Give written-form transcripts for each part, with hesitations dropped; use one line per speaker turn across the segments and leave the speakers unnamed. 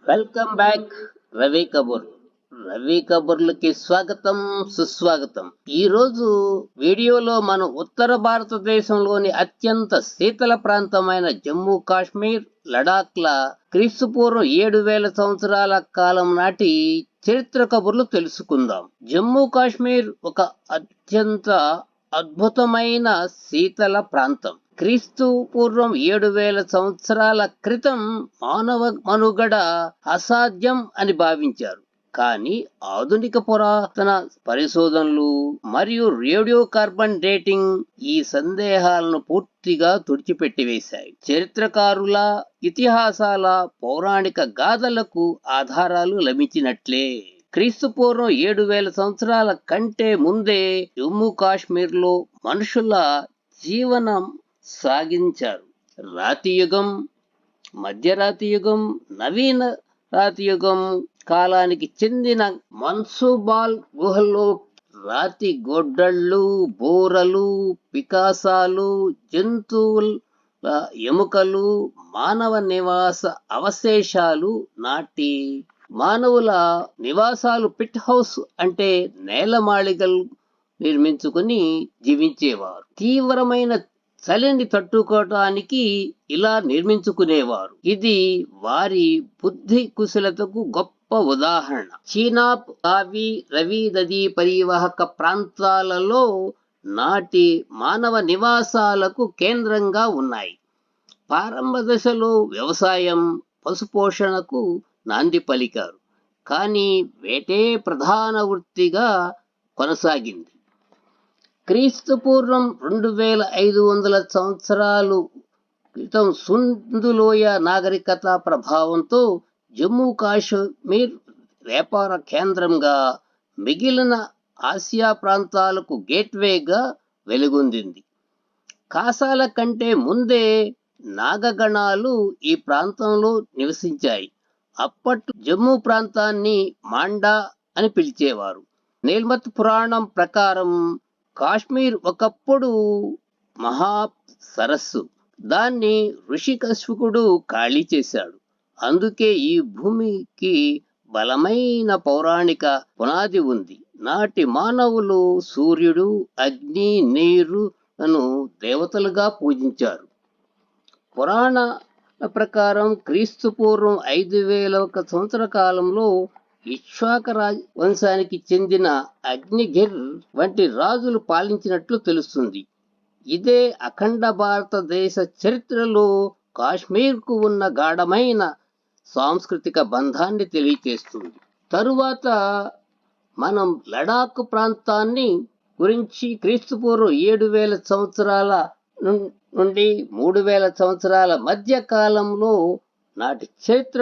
Welcome back Ravi Kapoor. Ravi కపూర్లకి స్వాగతం, సుస్వాగతం. ఈ రోజు వీడియోలో మనం ఉత్తర భారతదేశంలోని అత్యంత శీతల ప్రాంతమైన జమ్మూ కాశ్మీర్, లడాఖ్ల క్రీస్తుపూర్వం 7,000 సంవత్సరాల కాలం నాటి చరిత్ర కబుర్లు తెలుసుకుందాం. జమ్మూ కాశ్మీర్ ఒక అత్యంత అద్భుతమైన శీతల ప్రాంతం. క్రీస్తు పూర్వం 7,000 సంవత్సరాల క్రితం మానవ మనుగడ అసాధ్యం అని భావించారు. కానీ ఆధునిక పురాతన పరిశోధనలు మరియు రేడియో కార్బన్ డేటింగ్ ఈ సందేహాలను పూర్తిగా తుడిచిపెట్టివేశాయి. చరిత్రకారుల, ఇతిహాసాల, పౌరాణిక గాథలకు ఆధారాలు లభించినట్లే క్రీస్తు పూర్వం 7,000 సంవత్సరాల కంటే ముందే జమ్మూ కాశ్మీర్ లో మనుషుల జీవనం సాగించారు. రాతి యుగం, మధ్యరాతి యుగం, నవీన రాతి యుగం కాలానికి చెందిన మన్సుబాల్ గుహల్లో రాతి గొడ్డళ్ళు, బోరలు, పికాసాలు, జంతువుల ఎముకలు, మానవ నివాస అవశేషాలు నాటి మానవుల నివాసాలు పిట్ హౌస్ అంటే నేలమాళిగలు నిర్మించుకుని జీవించేవారు. తీవ్రమైన చలిని తట్టుకోవటానికి ఇలా నిర్మించుకునేవారు. ఇది వారి బుద్ధి కుశలతకు గొప్ప ఉదాహరణ. చీనాబ్, తావి, రవి నదీ పరివాహక ప్రాంతాలలో నాటి మానవ నివాసాలకు కేంద్రంగా ఉన్నాయి. ప్రారంభ దశలో వ్యవసాయం, పశుపోషణకు నాంది పలికారు. కానీ వేటే ప్రధాన వృత్తిగా కొనసాగింది. క్రీస్తు పూర్వం 2,500 సంవత్సరాలు క్రితం సింధులోయ నాగరికత ప్రభావంతో జమ్మూ కాశ్మీర్ వ్యాపార కేంద్రంగా, మిగిలిన ఆసియా ప్రాంతాలకు గేట్వేగా వెలుగొందింది. కాసాల కంటే ముందే నాగగణాలు ఈ ప్రాంతంలో నివసించాయి. అప్పట్లో జమ్మూ ప్రాంతాన్ని మాండా అని పిలిచేవారు. నీల్మత్ పురాణం ప్రకారం కాశ్మీర్ ఒకప్పుడు మహా సరస్సు. దాన్ని ఋషికశ్యపుడు ఖాళీ చేశాడు. అందుకే ఈ భూమికి బలమైన పౌరాణిక పునాది ఉంది. నాటి మానవులు సూర్యుడు, అగ్ని, నీరును దేవతలుగా పూజించారు. పురాణ ప్రకారం క్రీస్తు పూర్వం 5,000 సంవత్సర కాలంలో ఇక్ష్వాక వంశానికి చెందిన అగ్నిగిర్ వంటి రాజులు పాలించినట్లు తెలుస్తుంది. ఇదే అఖండ భారతదేశ చరిత్రలో కాశ్మీర్కు ఉన్న గాఢమైన సాంస్కృతిక బంధాన్ని తెలియజేస్తుంది. తరువాత మనం లడాక్ ప్రాంతాన్ని గురించి క్రీస్తుపూర్వం 7,000 సంవత్సరాల నుండి 3,000 సంవత్సరాల మధ్య కాలంలో నాటి చరిత్ర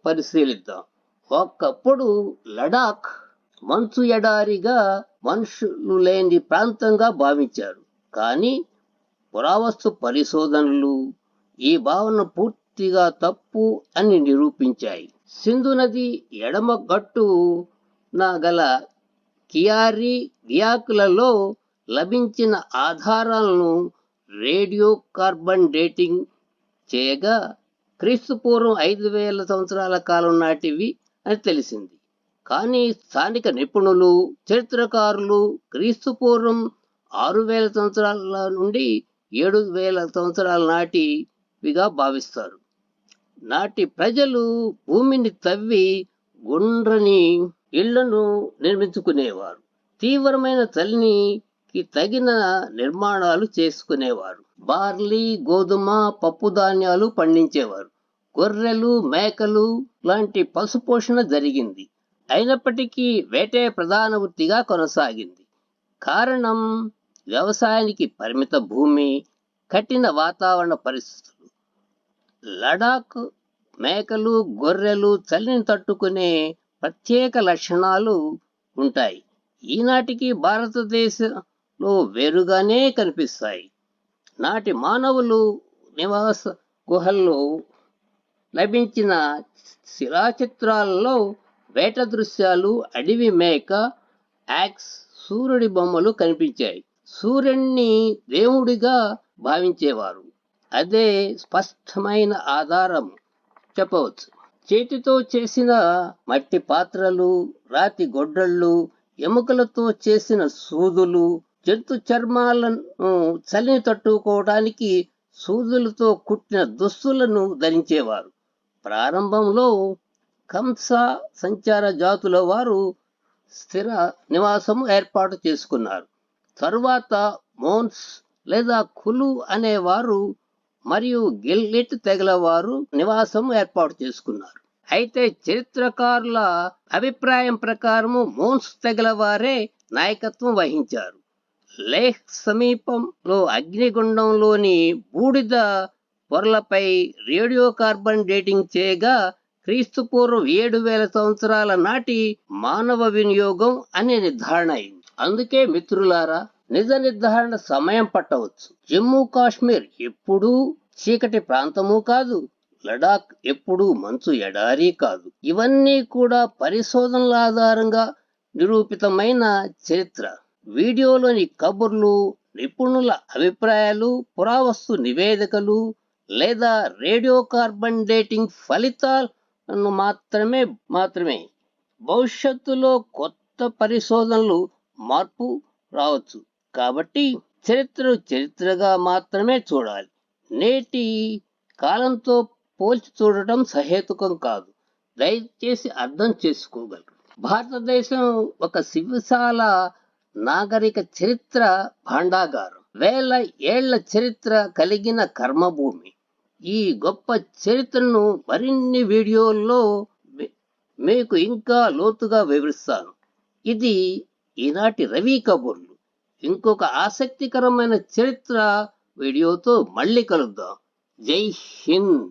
పరిశీలిద్దాం. ఒకప్పుడు లడాక్ మంచు ఎడారిగా, మనుషులు లేని ప్రాంతంగా భావించారు. కానీ పురావస్తు పరిశోధనలు ఈ భావన పూర్తిగా తప్పు అని నిరూపించాయి. సింధు నది ఎడమ గట్టున గల కియారీ గియాకులలో లభించిన ఆధారాలను రేడియో కార్బన్ డేటింగ్ చేయగా క్రీస్తు పూర్వం 5,000 సంవత్సరాల కాలం నాటివి అని తెలిసింది. కానీ స్థానిక నిపుణులు, చరిత్రకారులు క్రీస్తు పూర్వం 6,000 సంవత్సరాల నుండి 7,000 సంవత్సరాల నాటివిగా భావిస్తారు. నాటి ప్రజలు భూమిని తవ్వి గుండ్రని ఇళ్లను నిర్మించుకునేవారు. తీవ్రమైన చలికి తగిన నిర్మాణాలు చేసుకునేవారు. బార్లీ, గోధుమ, పప్పు ధాన్యాలు పండించేవారు. గొర్రెలు, మేకలు లాంటి పశుపోషణ జరిగింది. అయినప్పటికీ వేటే ప్రధాన వృత్తిగా కొనసాగింది. కారణం వ్యవసాయానికి పరిమిత భూమి, కఠిన వాతావరణ పరిస్థితులు. లడాక్ మేకలు, గొర్రెలు చలిని తట్టుకునే ప్రత్యేక లక్షణాలు ఉంటాయి. ఈనాటికి భారతదేశంలో వేరుగానే కనిపిస్తాయి. నాటి మానవులు నివాస గుహల్లో లభించిన శిలాచిత్రాలలో వేట దృశ్యాలు, అడవి మేక, యాక్స్, సూర్యుడి బొమ్మలు కనిపించాయి. సూర్యుడిని దేవుడిగా భావించేవారు. అదే స్పష్టమైన ఆధారం చెప్పవచ్చు. చేతితో చేసిన మట్టి పాత్రలు, రాతి గొడ్డళ్ళు, ఎముకలతో చేసిన సూదులు, జంతు చర్మాలను చలిని తట్టుకోవడానికి సూదులతో కుట్టిన దుస్తులను ధరించేవారు. ప్రారంభంలో కంస సంచార జాతుల వారు స్థిర నివాసం ఏర్పాటు చేసుకున్నారు. తరువాత మోన్స్ లేదా కులు అనేవారు మరియు గిల్గిట్ తెగల వారు నివాసం ఏర్పాటు చేసుకున్నారు. అయితే చరిత్రకారుల అభిప్రాయం ప్రకారము మోన్స్ తెగల వారే నాయకత్వం వహించారు. లేహ్ సమీపంలో అగ్నిగుండంలోని బూడిద పొరలపై రేడియో కార్బన్ డేటింగ్ చేయగా క్రీస్తుపూర్వం 7,000 సంవత్సరాల నాటి మానవ వినియోగం అనే నిర్ధారణ అయింది. అందుకే మిత్రులారా, నిజ నిర్ధారణ సమయం పట్టవచ్చు. జమ్మూ కాశ్మీర్ ఎప్పుడూ చీకటి ప్రాంతము కాదు, లడాక్ ఎప్పుడూ మంచు ఎడారి కాదు. ఇవన్నీ కూడా పరిశోధనల ఆధారంగా నిరూపితమైన చరిత్ర. వీడియోలోని కబుర్లు, నిపుణుల అభిప్రాయాలు, పురావస్తు నివేదికలు లేదా రేడియో కార్బన్ డేటింగ్ ఫలితాలను మాత్రమే భవిష్యత్తులో కొత్త పరిశోధనలు మార్పు రావచ్చు. కాబట్టి చరిత్రగా మాత్రమే చూడాలి. నేటి కాలంతో పోల్చి చూడటం సహేతుకం కాదు. దయచేసి అర్థం చేసుకోగలరు. భారతదేశం ఒక విశాల నాగరిక చరిత్ర భాండాగారం, వేల ఏళ్ల చరిత్ర కలిగిన కర్మభూమి. ఈ గొప్ప చరిత్రను మరిన్ని వీడియోల్లో మీకు ఇంకా లోతుగా వివరిస్తాను. ఇది ఈనాటి రవి కబుర్లు. ఇంకొక ఆసక్తికరమైన చరిత్ర వీడియోతో మళ్ళీ కలుద్దాం. జై హింద్.